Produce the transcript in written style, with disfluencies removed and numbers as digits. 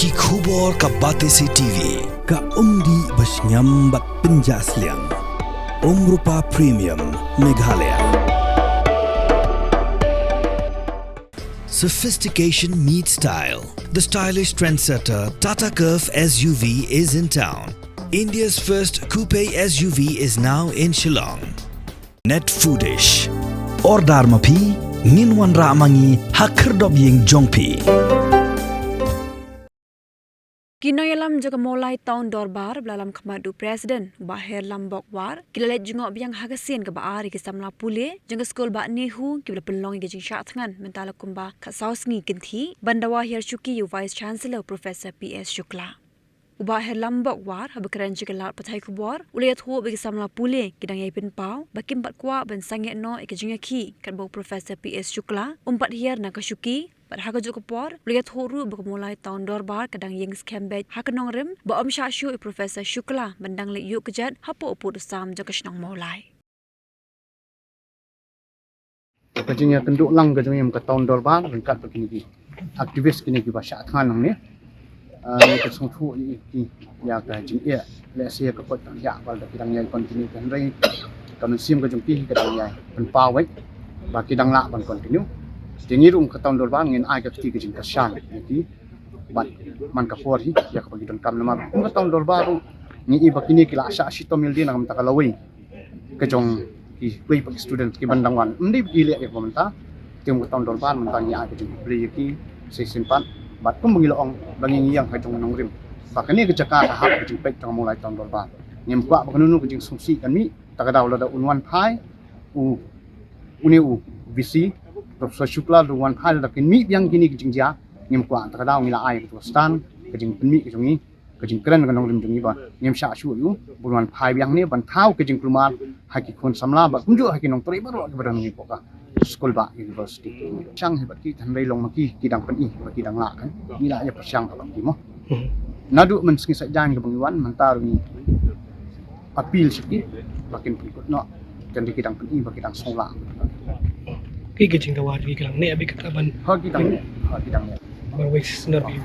Ki khubor ka Batesi TV. Ka umdi basnyam bak penjaslian. Rupa Premium Meghalaya. Sophistication meets style. The stylish trendsetter Tata Curve SUV is in town. India's first coupe SUV is now in Shillong. Net Foodish. Ordar mapi, minwan ramangi hakerdob ying jongpi. Kinoyalam juga mulai tahun dorbar belalam kemadu Presiden Bahir Lambok War kilalet jungok biang hagasin ke baari ke samla pule jengka skol ba nehu kibla pelong ke jing syak tangan mentala kumba ka sausngi kinthi bandawa Hir Syuki Vice Chancellor Professor PS Shukla. Bahir Lambok War habakaran jika lat patai kubor uliat ho bagi samla pule kidang yai pin pau bakim pat kwa ban sangye no ke jingya ki kan bo Professor PS Shukla umpat Hir na ka Syuki pada hak juk kepor lihat huru bermulai tahun dorbar kadang yang skambet hak nong rem ba om syashu Professor Shukla bendang le yuk kejat hapo uput sam jaka snong mulai kajingnya tenduk lang kajingnya muka tahun dorbar rengkat begini ki aktivis kini ki bahasa than nang ni ke sungfu ki ya ka jing ya le sia ka pot ya wal da kidang yai continue kan rei kan sim ka jung pi ka dang yai pen pa wai ba kidang la ban continue Tinggi rum ke tahun dorban ngin ai ke tiga jing kasan jadi bat man ka for hi ya ka bagi don kam nama ke tahun dorbaru ni iba kini kila asya sito mildi nang mta kalawai ke jong ki kui pak student ki bandangwan ndi gile ya komenta tim ke tahun dorban mentang ni ai ke jing beli ki se simpan bat kum bangilo ong bangi yang ka jong nong rim ba kini ke jaka ka hak ke jing pek tang mulai tahun dorban ngem kwa ba kanunu ke jing sumsi kan mi takadaw la da unwan phai uni visi Profesor Shukla ruan hal dakin mi yang gini kejing dia ngem kwa takadaw ngila ai ke stan kejing penmi ke jongi kejing keren kan rim jongi ba ngem sha shu yu buruan phai yang ni ban thau kejing klumar haki khon samla ba kunju haki nong tori baru ke badan ni poka school ba university chang hebat ki than long maki kidang pen ba kidang la kan ngila ya persyang ba ki mo nadu men sing sa jan ke bangiwan mentar ni apil sikit bakin pikut no kan di kidang pen ba kidang sola Kaya kajing tawar di kelang ni abi kataban ha kidang bawis nerbi.